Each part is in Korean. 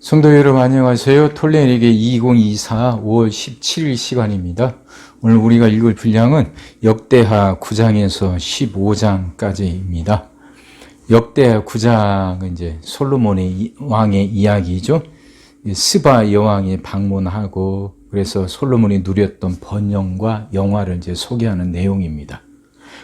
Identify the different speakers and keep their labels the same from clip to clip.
Speaker 1: 성도 여러분 안녕하세요. 톨레미게 2024 5월 17일 시간입니다. 오늘 우리가 읽을 분량은 역대하 9장에서 15장까지입니다. 역대하 9장은 이제 솔로몬의 왕의 이야기죠. 스바 여왕이 방문하고 그래서 솔로몬이 누렸던 번영과 영화를 이제 소개하는 내용입니다.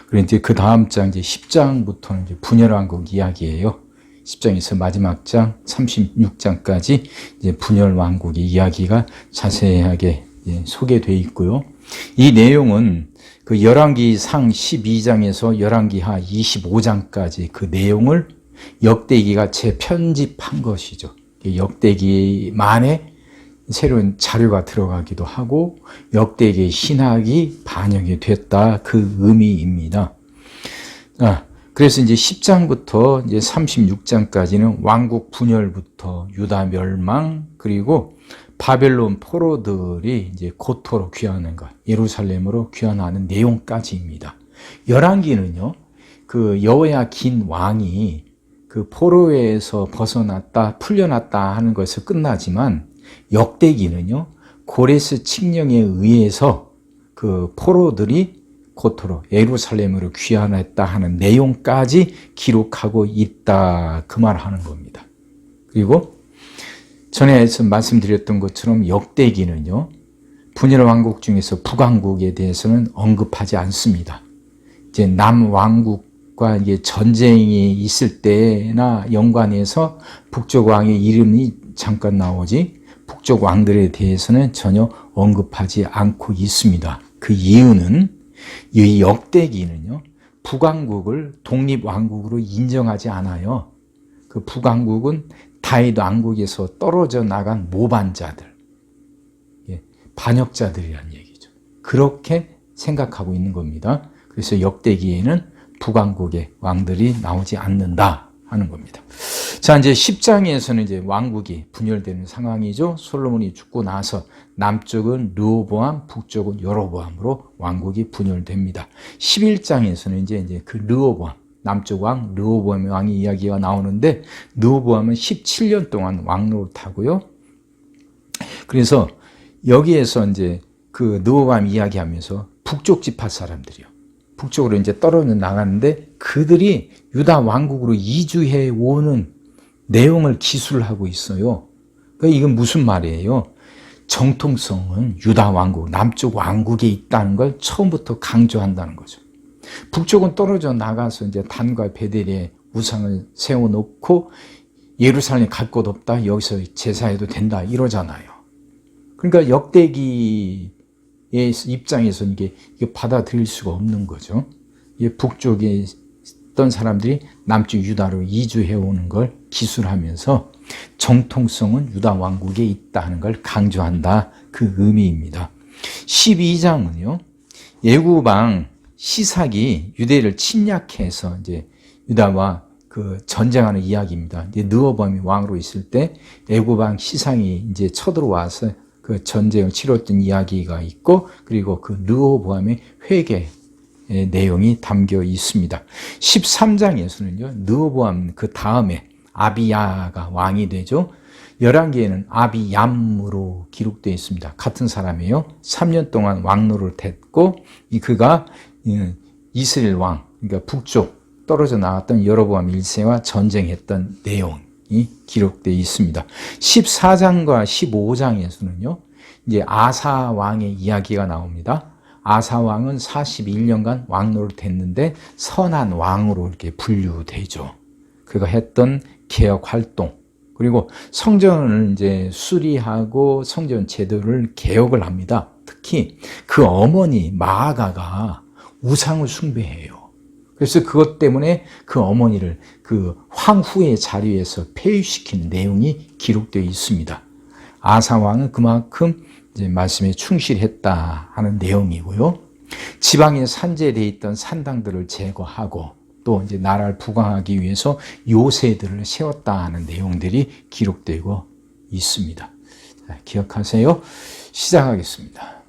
Speaker 1: 그리고 이제 그 다음 장 이제 10장부터는 이제 분열왕국 이야기예요. 10장에서 마지막 장 36장까지 이제 분열왕국의 이야기가 자세하게 소개되어 있고요. 이 내용은 그 열왕기상 12장에서 열왕기하 25장까지 그 내용을 역대기가 재편집한 것이죠. 역대기만의 새로운 자료가 들어가기도 하고 역대기의 신학이 반영이 됐다, 그 의미입니다. 그래서 이제 10장부터 이제 36장까지는 왕국 분열부터 유다 멸망, 그리고 바벨론 포로들이 이제 고토로 귀환하는 것, 예루살렘으로 귀환하는 내용까지입니다. 열왕기는요, 그 여호야긴 왕이 그 포로에서 벗어났다, 풀려났다 하는 것에서 끝나지만, 역대기는요, 고레스 칙령에 의해서 그 포로들이 고토로 예루살렘으로 귀환했다 하는 내용까지 기록하고 있다, 그 말 하는 겁니다. 그리고 전에 말씀드렸던 것처럼 역대기는요, 분열왕국 중에서 북왕국에 대해서는 언급하지 않습니다. 이제 남왕국과 이게 전쟁이 있을 때나 연관해서 북쪽 왕의 이름이 잠깐 나오지 북쪽 왕들에 대해서는 전혀 언급하지 않고 있습니다. 그 이유는 이 역대기는요, 북왕국을 독립왕국으로 인정하지 않아요. 그 북왕국은 다윗 왕국에서 떨어져 나간 모반자들, 반역자들이란 얘기죠. 그렇게 생각하고 있는 겁니다. 그래서 역대기에는 북왕국의 왕들이 나오지 않는다 하는 겁니다. 자, 이제 10장에서는 이제 왕국이 분열되는 상황이죠. 솔로몬이 죽고 나서 남쪽은 르호보암, 북쪽은 여로보암으로 왕국이 분열됩니다. 11장에서는 이제 그 르호보암, 남쪽 왕 르호보암 왕의 이야기가 나오는데, 르호보암은 17년 동안 왕노릇하고요. 그래서 여기에서 이제 그 르호보암 이야기하면서 북쪽 지파 사람들이요, 북쪽으로 이제 떨어져 나가는데 그들이 유다 왕국으로 이주해 오는 내용을 기술하고 있어요. 그러니까 이건 무슨 말이에요? 정통성은 유다 왕국, 남쪽 왕국에 있다는 걸 처음부터 강조한다는 거죠. 북쪽은 떨어져 나가서 이제 단과 베델에 우상을 세워놓고 예루살렘에 갈 곳 없다, 여기서 제사해도 된다 이러잖아요. 그러니까 역대기의 입장에서는 이게 받아들일 수가 없는 거죠. 이게 북쪽에 있던 사람들이 남쪽 유다로 이주해 오는 걸 기술하면서 정통성은 유다 왕국에 있다는 걸 강조한다, 그 의미입니다. 12장은요, 애굽왕 시삭이 유대를 침략해서 이제 유다와 그 전쟁하는 이야기입니다. 이제 르호보암이 왕으로 있을 때 애굽왕 시삭이 이제 쳐들어와서 그 전쟁을 치렀던 이야기가 있고, 그리고 그 르호보암의 회개 내용이 담겨 있습니다. 13장에서는요, 르호보암 그 다음에 아비야가 왕이 되죠. 열왕기에는 아비얌으로 기록되어 있습니다. 같은 사람이에요. 3년 동안 왕노를 했고, 그가 이스라엘 왕, 그러니까 북쪽 떨어져 나왔던 여로보암 1세와 전쟁했던 내용이 기록되어 있습니다. 14장과 15장에서는요, 이제 아사 왕의 이야기가 나옵니다. 아사 왕은 41년간 왕노를 했는데 선한 왕으로 이렇게 분류되죠. 그가 했던 개혁 활동, 그리고 성전을 이제 수리하고 성전 제도를 개혁을 합니다. 특히 그 어머니 마아가가 우상을 숭배해요. 그래서 그것 때문에 그 어머니를 그 황후의 자리에서 폐위시킨 내용이 기록되어 있습니다. 아사 왕은 그만큼 이제 말씀에 충실했다 하는 내용이고요. 지방에 산재되어 있던 산당들을 제거하고 또 이제 나라를 부강하기 위해서 요새들을 세웠다 하는 내용들이 기록되고 있습니다. 자, 기억하세요. 시작하겠습니다.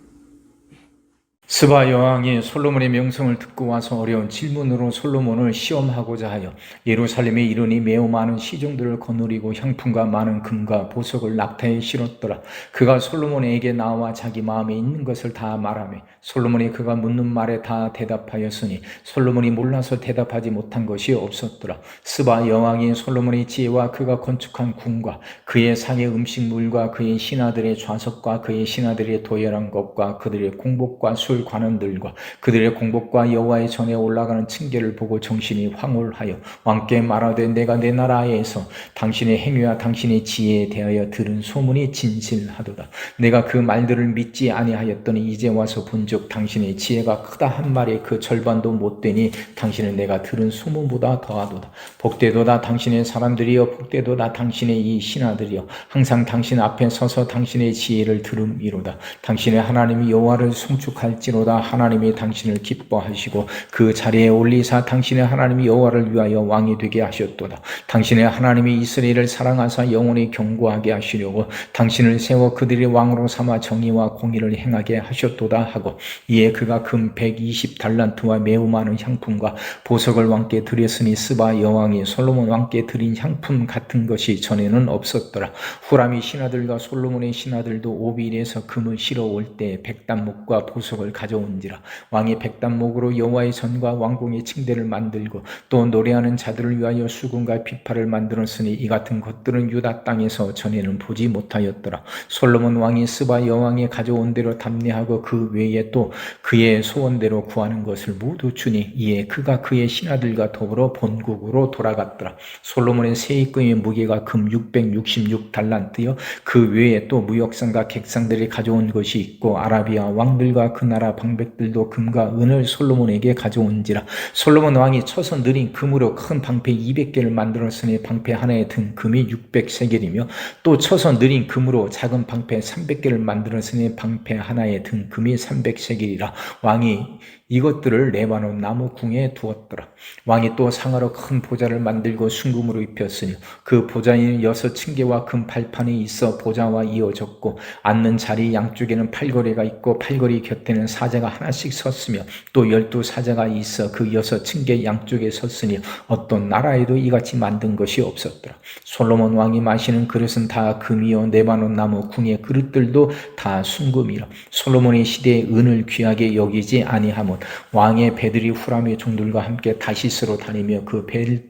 Speaker 1: 스바 여왕이 솔로몬의 명성을 듣고 와서 어려운 질문으로 솔로몬을 시험하고자 하여 예루살렘에 이르니 매우 많은 시종들을 거느리고 향품과 많은 금과 보석을 낙타에 실었더라. 그가 솔로몬에게 나와 자기 마음에 있는 것을 다 말하며 솔로몬이 그가 묻는 말에 다 대답하였으니 솔로몬이 몰라서 대답하지 못한 것이 없었더라. 스바 여왕이 솔로몬의 지혜와 그가 건축한 궁과 그의 상의 음식물과 그의 신하들의 좌석과 그의 신하들의 도열한 것과 그들의 공복과 술 관원들과 그들의 공복과 여호와의 전에 올라가는 층계를 보고 정신이 황홀하여 왕께 말하되 내가 내 나라에서 당신의 행위와 당신의 지혜에 대하여 들은 소문이 진실하도다. 내가 그 말들을 믿지 아니하였더니 이제 와서 본즉 당신의 지혜가 크다 한 말에 그 절반도 못되니 당신은 내가 들은 소문보다 더하도다. 복되도다 당신의 사람들이여 복되도다 당신의 이 신하들이여 항상 당신 앞에 서서 당신의 지혜를 들음이로다. 당신의 하나님이 여호와를 송축할지로다. 하나님이 당신을 기뻐하시고 그 자리에 올리사 당신의 하나님이 여호와를 위하여 왕이 되게 하셨도다. 당신의 하나님이 이스라엘을 사랑하사 영원히 경고하게 하시려고 당신을 세워 그들의 왕으로 삼아 정의와 공의를 행하게 하셨도다 하고 이에 그가 금 120달란트와 매우 많은 향품과 보석을 왕께 드렸으니 스바 여왕이 솔로몬 왕께 드린 향품 같은 것이 전에는 없었더라. 후람이 신하들과 솔로몬의 신하들도 오빌에서 금을 실어 올 때 백단목과 보석을 가져온지라. 왕이 백단목으로 여호와의 전과 왕궁의 층대를 만들고 또 노래하는 자들을 위하여 수금과 비파를 만들었으니 이 같은 것들은 유다 땅에서 전에는 보지 못하였더라. 솔로몬 왕이 스바 여왕이 가져온 대로 답례하고 그 외에 또 그의 소원대로 구하는 것을 모두 주니 이에 그가 그의 신하들과 더불어 본국으로 돌아갔더라. 솔로몬의 세입금의 무게가 금 666달란트여 그 외에 또 무역상과 객상들이 가져온 것이 있고 아라비아 왕들과 그 나라 방백들도 금과 은을 솔로몬에게 가져온지라. 솔로몬 왕이 쳐서 느린 금으로 큰 방패 200개를 만들었으니 방패 하나에 든 금이 600세겔이며 또 쳐서 느린 금으로 작은 방패 300개를 만들었으니 방패 하나에 든 금이 300세겔이라. 왕이 이것들을 레바논 나무 궁에 두었더라. 왕이 또 상하로 큰 보좌를 만들고 순금으로 입혔으니 그 보좌에는 6층계와 금 발판이 있어 보좌와 이어졌고 앉는 자리 양쪽에는 팔걸이가 있고 팔걸이 곁에는 사자가 하나씩 섰으며 또 12사자가 있어 그 6층계 양쪽에 섰으니 어떤 나라에도 이같이 만든 것이 없었더라. 솔로몬 왕이 마시는 그릇은 다 금이요 레바논 나무 궁의 그릇들도 다 순금이라. 솔로몬의 시대에 은을 귀하게 여기지 아니하면 왕의 배들이 후람의 종들과 함께 다시스로 다니며 그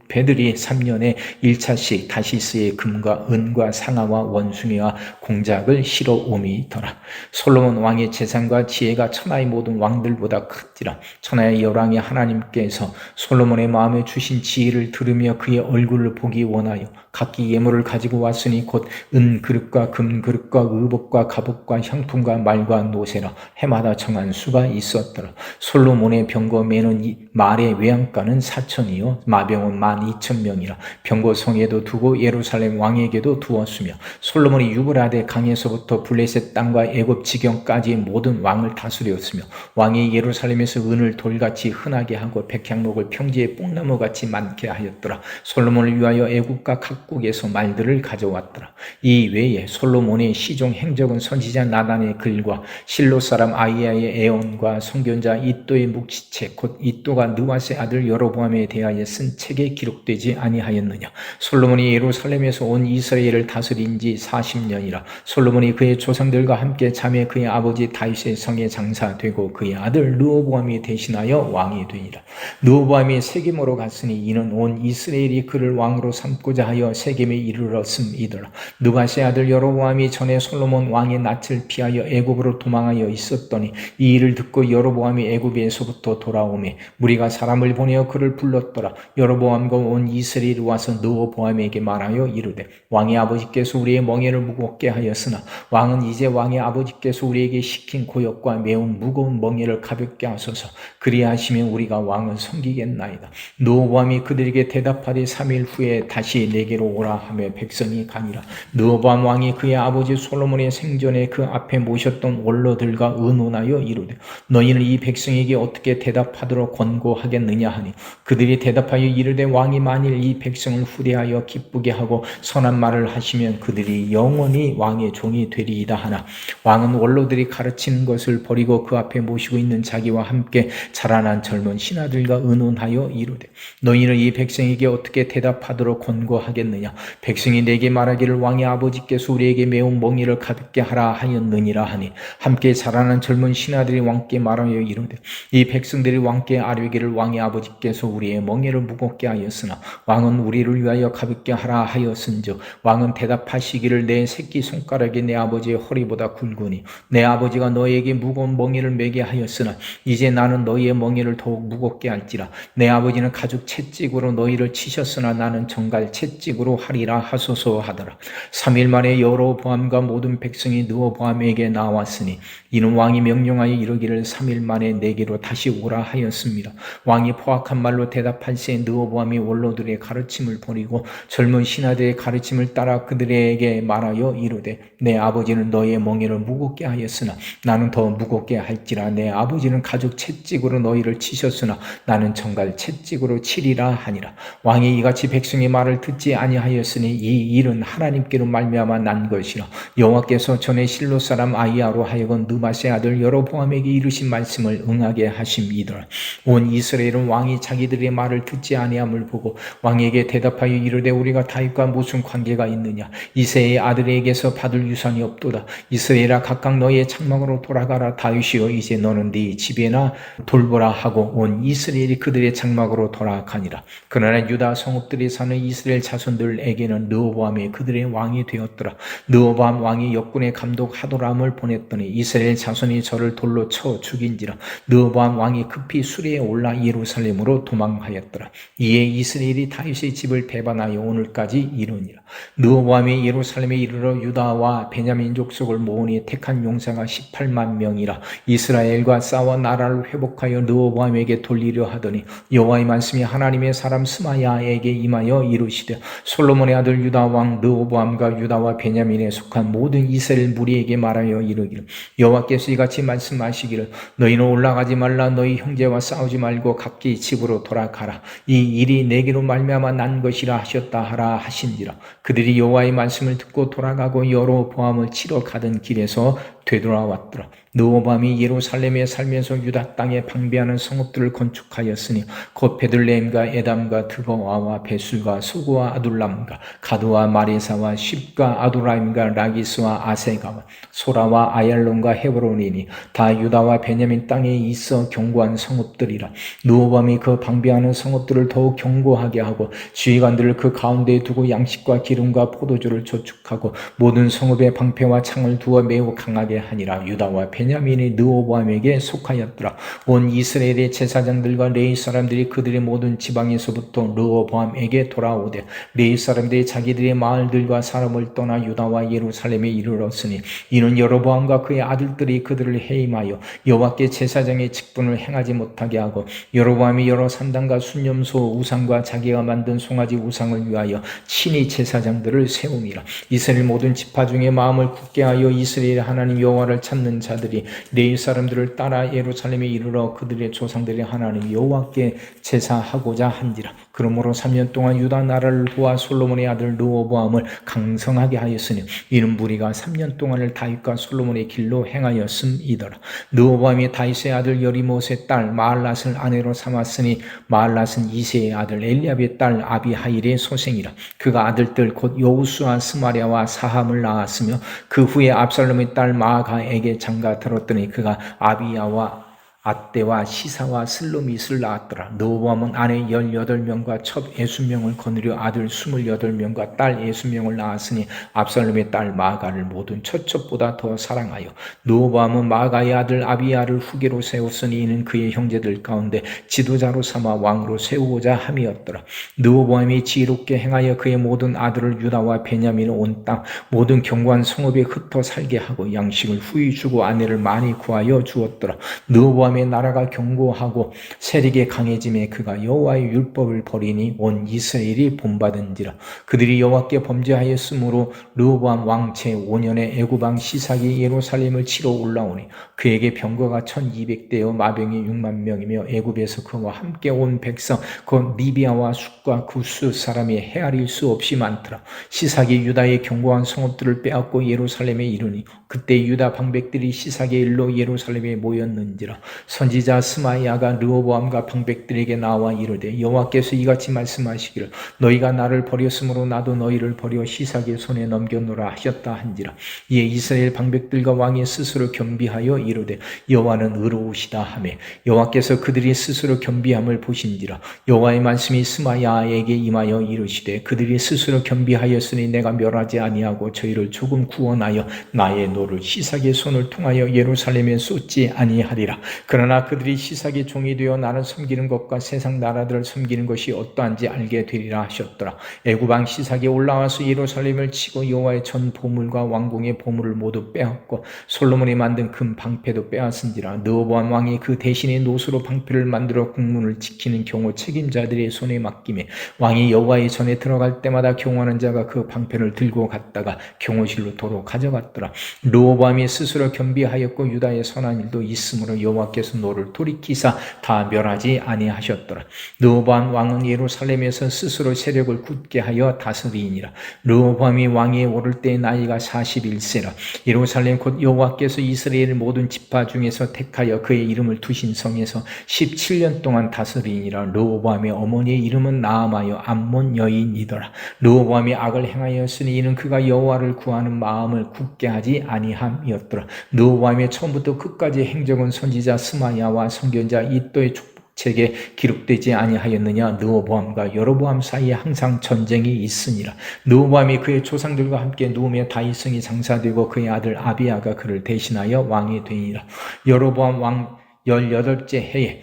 Speaker 1: 배들이 3년에 1차씩 다시스의 금과 은과 상아와 원숭이와 공작을 실어 오미더라. 솔로몬 왕의 재산과 지혜가 천하의 모든 왕들보다 큰지라. 천하의 열왕이 하나님께서 솔로몬의 마음에 주신 지혜를 들으며 그의 얼굴을 보기 원하여 각기 예물을 가지고 왔으니 곧 은 그릇과 금 그릇과 의복과 갑옷과 향품과 말과 노새라. 해마다 정한 수가 있었더라. 솔로몬의 병거 매는 말의 외양간은 4천이요 마병은 12,000명이라. 병거 성에도 두고 예루살렘 왕에게도 두었으며 솔로몬이 유브라데 강에서부터 블레셋 땅과 애굽 지경까지 모든 왕을 다스렸으며 왕이 예루살렘에서 은을 돌같이 흔하게 하고 백향목을 평지에 뽕나무같이 많게 하였더라. 솔로몬을 위하여 애굽과 각국에서 말들을 가져왔더라. 이 외에 솔로몬의 시종 행적은 선지자 나단의 글과 실로 사람 아이야의 애언과 선견자 이또의 묵시책 곧 이또가 느와스의 아들 여로보암에 대하여 쓴 책에 기록되지 아니하였느냐. 솔로몬이 예루살렘에서 온 이스라엘을 다스린 지 40년이라. 솔로몬이 그의 조상들과 함께 잠에 그의 아버지 다윗의 성에 장사되고 그의 아들 르호보암이 대신하여 왕이 되니라. 르호보암이 세겜으로 갔으니 이는 온 이스라엘이 그를 왕으로 삼고자 하여 세겜에 이르렀음이더라. 느바스의 아들 여로보암이 전에 솔로몬 왕의 낯을 피하여 애굽으로 도망하여 있었더니 이 일을 듣고 여로보암이 애굽에서부터 돌아오매 무리가 사람을 보내어 그를 불렀더라. 여로보암과 온 이스라엘이 와서 르호보암에게 말하여 이르되 왕의 아버지께서 우리의 멍에를 무겁게 하였으나 왕은 이제 왕의 아버지께서 우리에게 시킨 고역과 매우 무거운 멍에를 가볍게 하소서. 그리하시면 우리가 왕을 섬기겠나이다. 르호보암이 그들에게 대답하되 3일 후에 다시 내게로 오라 하며 백성이 가니라. 르호보암 왕이 그의 아버지 솔로몬의 생전에 그 앞에 모셨던 원로들과 의논하여 이르되 너희는 이 백성에게 어떻게 대답하도록 권고하겠느냐 하니 그들이 대답하여 이르되 왕이 만일 이 백성을 후대하여 기쁘게 하고 선한 말을 하시면 그들이 영원히 왕의 종이 되리이다 하나 왕은 원로들이 가르치는 것을 버리고 그 앞에 모시고 있는 자기와 함께 자라난 젊은 신하들과 의논하여 이르되 너희는 이 백성에게 어떻게 대답하도록 권고하겠느냐. 백성이 내게 말하기를 왕의 아버지께서 우리에게 매운 멍에를 가볍게 하라 하였느니라 하니 함께 자라난 젊은 신하들이 왕께 말하여 이르되 이 백성들이 왕께 아뢰기를 왕의 아버지께서 우리의 멍에를 무겁게 하였으나 왕은 우리를 위하여 가볍게 하라 하였은즉 왕은 대답하시기를 내 새끼 손가락이 내 아버지의 허리보다 굵으니 내 아버지가 너에게 무거운 멍에를 매게 하였으나 이제 나는 너희의 멍에를 더욱 무겁게 할지라. 내 아버지는 가죽 채찍으로 너희를 치셨으나 나는 정갈 채찍으로 하리라 하소서 하더라. 3일 만에 여로보암과 모든 백성이 르호보암에게 나왔으니 이는 왕이 명령하여 이르기를 3일 만에 내게로 다시 오라 하였습니다. 왕이 포악한 말로 대답할새 르호보암이 원로들의 가르침을 버리고 젊은 신하들의 가르침을 따라 그들에게 말하여 이르되 내 아버지는 너희의 멍에를 무겁게 하였으나 나는 더 무겁게 할지라. 내 아버지는 가죽 채찍으로 너희를 치셨으나 나는 정갈 채찍으로 치리라 하니라. 왕이 이같이 백성의 말을 듣지 아니하였으니 이 일은 하나님께로 말미암아 난 것이라. 여호와께서 전에 실로 사람 아히야로 하여금 느바세 아들 여로보암에게 이르신 말씀을 응하게 하심이더라. 온 이스라엘은 왕이 자기들의 말을 듣지 아니함을 보고 왕에게 대답하여 이르되 우리가 다윗과 무슨 관계가 있느냐. 이새의 아들에게서 받을 유산이 없도다. 이스라엘아 각각 너희의 장막으로 돌아가라. 다윗이여 이제 너는 네 집에나 돌보라 하고 온 이스라엘이 그들의 장막으로 돌아가니라. 그러나 유다 성읍들이 사는 이스라엘 자손들에게는 르호보암이 그들의 왕이 되었더라. 르호보암 왕이 역군의 감독 하도람을 보냈더니 이스라엘 자손이 저를 돌로 쳐 죽인지라. 르호보암 왕이 급히 수레에 올라 예루살렘으로 도망하였더라. 이에 이스라엘이 다윗의 집을 배반하여 오늘까지 이르니라. 르호보암이 예루살렘에 이르러 유다와 베냐민 족속을 모으니 택한 용사가 18만 명이라. 이스라엘과 싸워 나라를 회복하여 르호보암에게 돌리려 하더니 여호와의 말씀이 하나님의 사람 스마야에게 임하여 이르시되 솔로몬의 아들 유다 왕 르호보암과 유다와 베냐민에 속한 모든 이스라엘 무리에게 말하여 이르기를 여호와께서 이같이 말씀하시기를 너희는 올라가지 말라. 너희 형제와 싸우지 말고 각기 집으로 돌아가라. 이 일이 내게로 말미암아 난 것이라 하셨다 하라 하신지라. 그들이 여호와의 말씀을 듣고 돌아가고 여로보암을 치러 가던 길에서 되돌아왔더라. 르호보암이 예루살렘에 살면서 유다 땅에 방비하는 성읍들을 건축하였으니 곧 베들레헴과 에담과 드거와와 베술과 소고와 아둘람과 가드와 마레사와 십과 아도라임과 라기스와 아세가와 소라와 아얄론과 헤브론이니 다 유다와 베냐민 땅에 있어 견고한 성읍들이라. 르호보암이 그 방비하는 성읍들을 더욱 견고하게 하고 지휘관들을 그 가운데에 두고 양식과 기름과 포도주를 저축하고 모든 성읍의 방패와 창을 두어 매우 강하게 하니라. 유다와 베냐민이 르호보암에게 속하였더라. 온 이스라엘의 제사장들과 레위 사람들이 그들의 모든 지방에서부터 르호보암에게 돌아오되 레위 사람들이 자기들의 마을들과 사람을 떠나 유다와 예루살렘에 이르렀으니 이는 여로보암과 그의 아들들이 그들을 해임하여 여호와께 제사장의 직분을 행하지 못하게 하고 여로보암이 여러 산당과 순념소 우상과 자기가 만든 송아지 우상을 위하여 친히 제사장들을 세움이라. 이스라엘 모든 지파 중에 마음을 굳게 하여 이스라엘 하나님 여호와를 찾는 자들이 레위 사람들을 따라 예루살렘에 이르러 그들의 조상들의 하나님 여호와께 제사하고자 한지라. 그러므로 3년 동안 유다 나라를 도와 솔로몬의 아들 르호보암을 강성하게 하였으니 이는 무리가 3년 동안을 다윗과 솔로몬의 길로 행하였음이더라. 르호보암이 다윗의 아들 여리못의 딸 마알랏을 아내로 삼았으니 마알랏은 이새의 아들 엘리압의 딸 아비하일의 소생이라. 그가 아들들 곧 여우수와 스마랴와 사함을 낳았으며 그 후에 압살롬의 딸 마아가에게 장가 들었더니 그가 아비야와 앗대와 시사와 슬로밋을 낳았더라. 르호보암은 아내 18명과 첩 60명을 거느려 아들 28명과 딸 60명을 낳았으니 압살롬의 딸 마아가를 모든 처첩보다 더 사랑하여 르호보암은 마아가의 아들 아비야를 후계로 세웠으니 이는 그의 형제들 가운데 지도자로 삼아 왕으로 세우고자 함이었더라. 르호보암이 지혜롭게 행하여 그의 모든 아들을 유다와 베냐민의 온 땅 모든 견고한 성읍에 흩어 살게 하고 양식을 후히 주고 아내를 많이 구하여 주었더라. 르호보암이 여로보암의 나라가 견고하고 세력이 강해짐에 그가 여호와의 율법을 버리니 온 이스라엘이 본받은지라. 그들이 여호와께 범죄하였으므로 르호보암 왕 제5년에 애굽 왕 시삭이 예루살렘을 치러 올라오니 그에게 병거가 1200대여 마병이 6만 명이며 애굽에서 그와 함께 온 백성 곧 리비아와 숫과 구스 사람이 헤아릴 수 없이 많더라. 시삭이 유다의 견고한 성읍들을 빼앗고 예루살렘에 이르니 그때 유다 방백들이 시삭의 일로 예루살렘에 모였는지라. 선지자 스마야가 르호보암과 방백들에게 나와 이르되 여호와께서 이같이 말씀하시기를 너희가 나를 버렸으므로 나도 너희를 버려 시삭의 손에 넘겨놓으라 하셨다 한지라. 이에 이스라엘 방백들과 왕이 스스로 겸비하여 이르되 여호와는 의로우시다 하며 여호와께서 그들이 스스로 겸비함을 보신지라. 여호와의 말씀이 스마야에게 임하여 이르시되 그들이 스스로 겸비하였으니 내가 멸하지 아니하고 저희를 조금 구원하여 나의 노를 시삭의 손을 통하여 예루살렘에 쏟지 아니하리라. 그러나 그들이 시삭의 종이 되어 나를 섬기는 것과 세상 나라들을 섬기는 것이 어떠한지 알게 되리라 하셨더라. 애굽 왕 시삭이 올라와서 예루살렘을 치고 여호와의 전 보물과 왕궁의 보물을 모두 빼앗고 솔로몬이 만든 금 방패도 빼앗은지라. 르호보암 왕이 그 대신에 노수로 방패를 만들어 국문을 지키는 경호 책임자들의 손에 맡기매 왕이 여호와의 전에 들어갈 때마다 경호하는 자가 그 방패를 들고 갔다가 경호실로 도로 가져갔더라. 르호보암이 스스로 겸비하였고 유다의 선한 일도 있으므로 여호와께서 노를 돌이키사 다 멸하지 아니하셨더라. 르호보암 왕은 예루살렘에서 스스로 세력을 굳게 하여 다스리니라. 르호보암이 왕위에 오를 때 나이가 41세라. 예루살렘 곧 여호와께서 이스라엘 모든 지파 중에서 택하여 그의 이름을 두신 성에서 17년 동안 다스리니라. 르호보암의 어머니의 이름은 나아마여 암몬 여인이더라. 르호보암이 악을 행하였으니 이는 그가 여호와를 구하는 마음을 굳게 하지 아니함이었더라. 르호보암의 처음부터 끝까지 행적은 선지자 스마야와 선견자 이도의 책에 기록되지 아니하였느냐. 르호보암과 여로보암 사이에 항상 전쟁이 있으니라. 르호보암이 그의 조상들과 함께 누우며 다윗성이 장사되고 그의 아들 아비야가 그를 대신하여 왕이 되니라. 여로보암 왕 18째 해에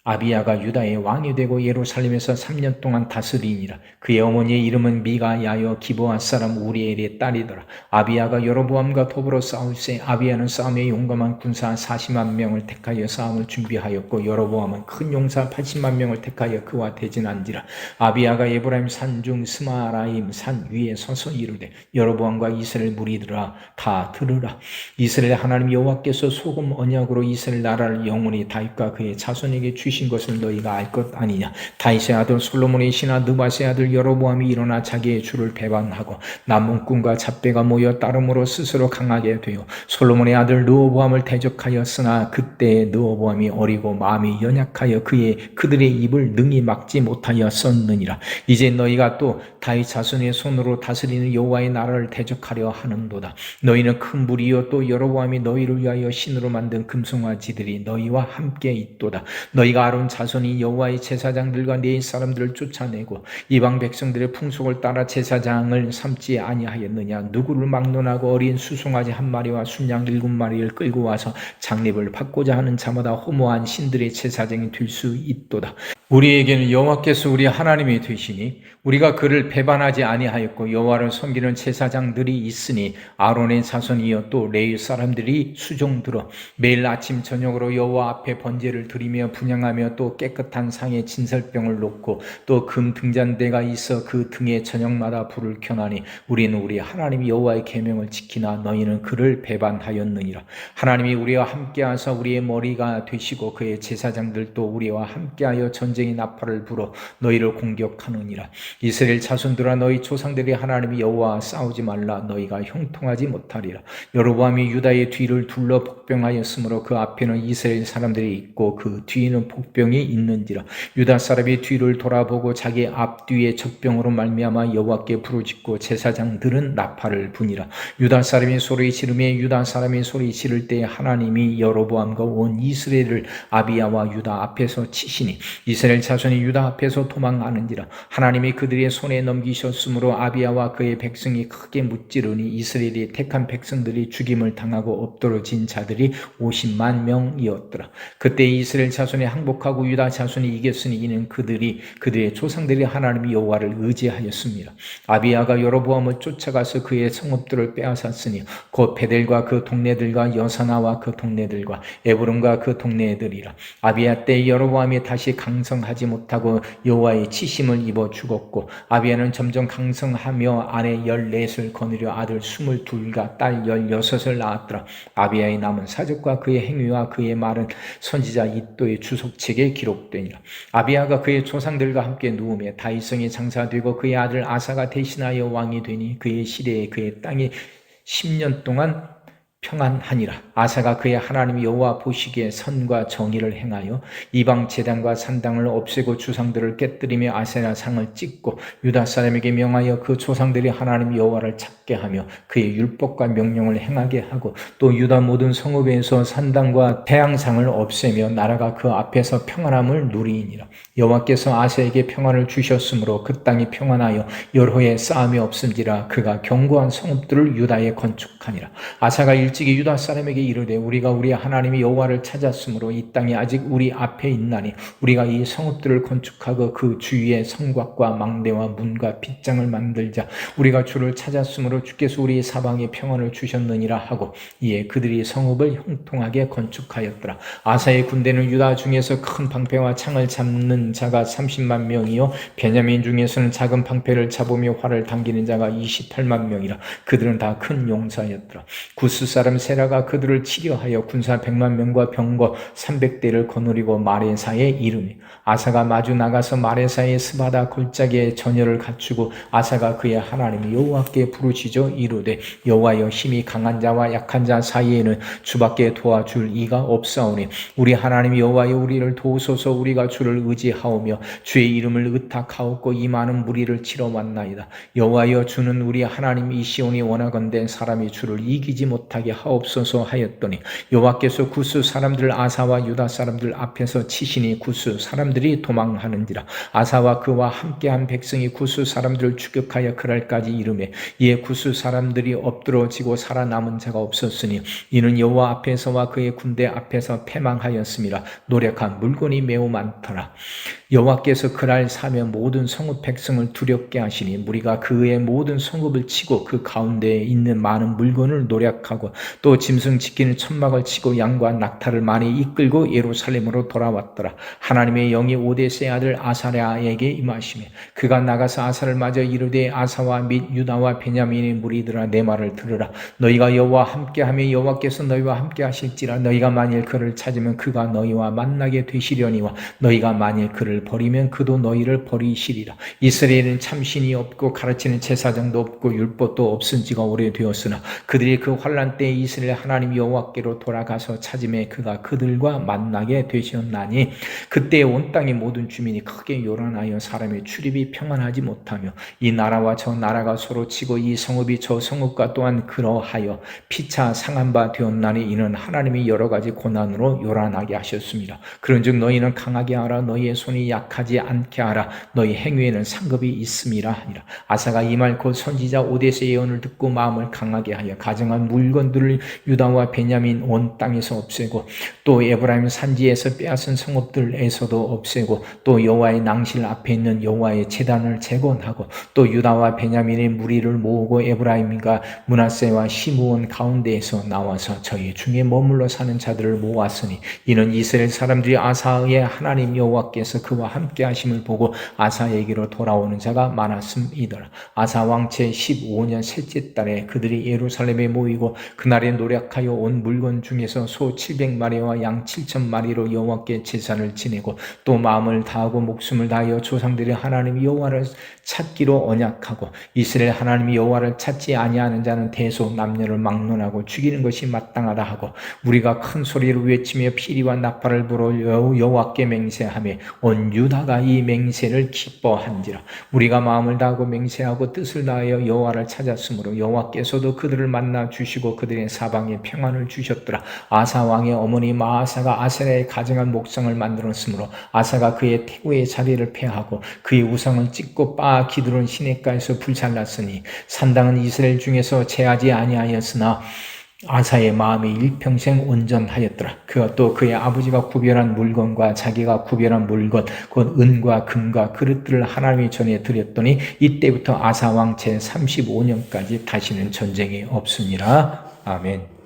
Speaker 1: 아비야가 유다의 왕이 되고 예루살렘에서 3년 동안 다스리니라. 그의 어머니의 이름은 미가야여 기브아 사람 우리엘의 딸이더라. 아비야가 여로보암과 더불어 싸울세 아비야는 싸움에 용감한 군사 40만 명을 택하여 싸움을 준비하였고 여로보암은 큰 용사 80만 명을 택하여 그와 대진한지라. 아비야가 에브라임 산중 스마라임 산 위에 서서 이르되 여로보암과 이스라엘 무리들아 다 들으라. 이스라엘 하나님 여호와께서 소금 언약으로 이스라엘 나라를 영원히 다윗과 그의 자손에게 주신 것을 너희가 알 것 아니냐. 다윗의 아들 솔로몬의 신하 느밧의 아들 여로보암이 일어나 자기의 주를 배반하고 남문꾼과 잡배가 모여 따름으로 스스로 강하게 되어 솔로몬의 아들 르호보암을 대적하였으나 그때 르호보암이 어리고 마음이 연약하여 그들의 입을 능히 막지 못하였었느니라. 이제 너희가 또 다윗 자손의 손으로 다스리는 여호와의 나라를 대적하려 하는도다. 너희는 큰 무리여 또 여로보암이 너희를 위하여 신으로 만든 금송아지들이 너희와 함께 있도다. 너희가 아론 자손이 여호와의 제사장들과 네 사람들을 쫓아내고 이방 백성들의 풍속을 따라 제사장을 삼지 아니하였느냐. 누구를 막론하고 어린 수송아지 한 마리와 순양 7마리를 끌고 와서 장립을 받고자 하는 자마다 허무한 신들의 제사장이 될 수 있도다. 우리에게는 여호와께서 우리 하나님이 되시니 우리가 그를 배반하지 아니하였고 여호와를 섬기는 제사장들이 있으니 아론의 자손이여 또 레위 사람들이 수종들어 매일 아침 저녁으로 여호와 앞에 번제를 드리며 분향하며 또 깨끗한 상에 진설병을 놓고 또 금 등잔대가 있어 그 등에 저녁마다 불을 켜나니 우리는 우리 하나님 여호와의 계명을 지키나 너희는 그를 배반하였느니라. 하나님이 우리와 함께하사 우리의 머리가 되시고 그의 제사장들도 우리와 함께하여 전쟁의 나팔을 불어 너희를 공격하느니라. 이스라엘 자손들아 너희 조상들이 하나님 여호와와 싸우지 말라. 너희가 형통하지 못하리라. 여로보암이 유다의 뒤를 둘러 복병하였으므로 그 앞에는 이스라엘 사람들이 있고 그 뒤에는 복병이 있는지라. 유다 사람이 뒤를 돌아보고 자기 앞뒤에 적병으로 말미암아 여호와께 부르짖고 제사장들은 나팔을 부니라. 유다 사람이 소리 지르며 유다 사람이 소리 지를 때 하나님이 여로보암과 온 이스라엘을 아비야와 유다 앞에서 치시니 이스라엘 자손이 유다 앞에서 도망하는지라. 하나님이 그들의 손에 넘기셨으므로 아비야와 그의 백성이 크게 무찌르니 이스라엘이 택한 백성들이 죽임을 당하고 엎드러진 자들이 50만 명이었더라. 그때 이스라엘 자손의 항복 회복하고 유다 자손이 이겼으니 이는 그들의 조상들이 하나님 여호와를 의지하였습니다. 아비야가 여로보암을 쫓아가서 그의 성읍들을 빼앗았으니 곧 베델과 그 동네들과 여사나와 그 동네들과 에브론과 그 동네들이라. 아비야 때 여로보암이 다시 강성하지 못하고 여호와의 치심을 입어 죽었고 아비야는 점점 강성하며 아내 14을 거느려 아들 22과 딸 16을 낳았더라. 아비야의 남은 사적과 그의 행위와 그의 말은 선지자 이도의 주석책에 기록되니라. 아비야가 그의 조상들과 함께 누우며 다윗성에 장사되고 그의 아들 아사가 대신하여 왕이 되니 그의 시대에 그의 땅이 10년 동안 평안하니라. 아사가 그의 하나님 여호와 보시기에 선과 정의를 행하여 이방 제단과 산당을 없애고 주상들을 깨뜨리며 아세라 상을 찍고 유다 사람에게 명하여 그 조상들이 하나님 여호와를 찾게 하며 그의 율법과 명령을 행하게 하고 또 유다 모든 성읍에서 산당과 태양상을 없애며 나라가 그 앞에서 평안함을 누리니라. 여호와께서 아사에게 평안을 주셨으므로 그 땅이 평안하여 여호의 싸움이 없음지라. 그가 견고한 성읍들을 유다에 건축하니라. 아사가 일찍이 유다 사람에게 이르되 우리가 우리 하나님 여호와를 찾았으므로 이 땅이 아직 우리 앞에 있나니 우리가 이 성읍들을 건축하고 그 주위에 성곽과 망대와 문과 빗장을 만들자. 우리가 주를 찾았으므로 주께서 우리 사방에 평안을 주셨느니라 하고 이에 그들이 성읍을 형통하게 건축하였더라. 아사의 군대는 유다 중에서 큰 방패와 창을 잡는 자가 30만 명이요 베냐민 중에서는 작은 방패를 잡으며 활을 당기는 자가 28만 명이라. 그들은 다 큰 용사였더라. 구스 사람 세라가 그들을 치려하여 군사 100만 명과 병거 300대를 거느리고 마레사에 이르니 아사가 마주 나가서 마레사의 스바다 골짜기에 전열을 갖추고 아사가 그의 하나님 여호와께 부르짖어 이르되 여호와여 힘이 강한 자와 약한 자 사이에는 주밖에 도와줄 이가 없사오니 우리 하나님 여호와여 우리를 도우소서. 우리가 주를 의지하오며 주의 이름을 의탁하옵고 이 많은 무리를 치러 왔나이다. 여호와여 주는 우리 하나님이시오니 원하건대 사람이 주를 이기지 못하게 하옵소서 하였더니 여호와께서 구스 사람들 아사와 유다 사람들 앞에서 치시니 구스 사람들이 도망하는지라. 아사와 그와 함께한 백성이 구스 사람들을 추격하여 그랄까지 이르매 이에 구스 사람들이 엎드러지고 살아남은 자가 없었으니 이는 여호와 앞에서와 그의 군대 앞에서 패망하였음이라. 노력한 물건이 매우 많더라. 여호와께서 그날 사며 모든 성읍 백성을 두렵게 하시니 무리가 그의 모든 성읍을 치고 그 가운데에 있는 많은 물건을 노략하고 또 짐승 지키는 천막을 치고 양과 낙타를 많이 이끌고 예루살렘으로 돌아왔더라. 하나님의 영이 오데스의 아들 아사랴에게 임하시며 그가 나가서 아사를 맞아 이르되 아사와 및 유다와 베냐민의 무리들아 내 말을 들으라. 너희가 여호와 함께하며 여호와께서 너희와 함께 하실지라. 너희가 만일 그를 찾으면 그가 너희와 만나게 되시려니와 너희가 만일 그를 버리면 그도 너희를 버리시리라. 이스라엘은 참신이 없고 가르치는 제사장도 없고 율법도 없은 지가 오래되었으나 그들이 그 환난 때에 이스라엘 하나님 여호와께로 돌아가서 찾음에 그가 그들과 만나게 되셨나니 그때 온 땅의 모든 주민이 크게 요란하여 사람의 출입이 평안하지 못하며 이 나라와 저 나라가 서로 치고 이 성읍이 저 성읍과 또한 그러하여 피차 상한 바 되었나니 이는 하나님이 여러 가지 고난으로 요란하게 하셨습니다. 그런즉 너희는 강하게 하라. 너희의 손이 약하지 않게 하라. 너희 행위에는 상급이 있음이라 하니라. 아사가 이 말 곧 선지자 오데스의 예언을 듣고 마음을 강하게 하여 가정한 물건들을 유다와 베냐민 온 땅에서 없애고 또 에브라임 산지에서 빼앗은 성읍들에서도 없애고 또 여호와의 낭실 앞에 있는 여호와의 제단을 재건하고 또 유다와 베냐민의 무리를 모으고 에브라임과 므낫세와 시므온 가운데에서 나와서 저희 중에 머물러 사는 자들을 모았으니 이는 이스라엘 사람들이 아사의 하나님 여호와께서 그와 함께 하심을 보고 아사에게로 돌아오는 자가 많았음이더라. 아사 왕채 15년 셋째 달에 그들이 예루살렘에 모이고 그날에 노력하여 온 물건 중에서 소 700마리와 양 7,000마리로 여호와께 제사를 지내고 또 마음을 다하고 목숨을 다하여 조상들이 하나님 여호와를 찾기로 언약하고 이스라엘 하나님 여호와를 찾지 아니하는 자는 대소 남녀를 막론하고 죽이는 것이 마땅하다 하고 우리가 큰 소리로 외치며 피리와 나팔을 불어 여호와께 맹세하며 온 유다가 이 맹세를 기뻐한지라. 우리가 마음을 다하고 맹세하고 뜻을 다하여 여호와를 찾았으므로 여호와께서도 그들을 만나 주시고 그들의 사방에 평안을 주셨더라. 아사 왕의 어머니 마아사가 아세라의 가정한 목상을 만들었으므로 아사가 그의 태고의 자리를 폐하고 그의 우상을 찢고 바 기드론 시냇가에서 불살랐으니 산당은 이스라엘 중에서 제하지 아니하였으나 아사의 마음이 일평생 온전하였더라. 그가 또 그의 아버지가 구별한 물건과 자기가 구별한 물건, 곧 은과 금과 그릇들을 하나님의 전에 드렸더니 이때부터 아사 왕 제 35년까지 다시는 전쟁이 없습니다. 아멘.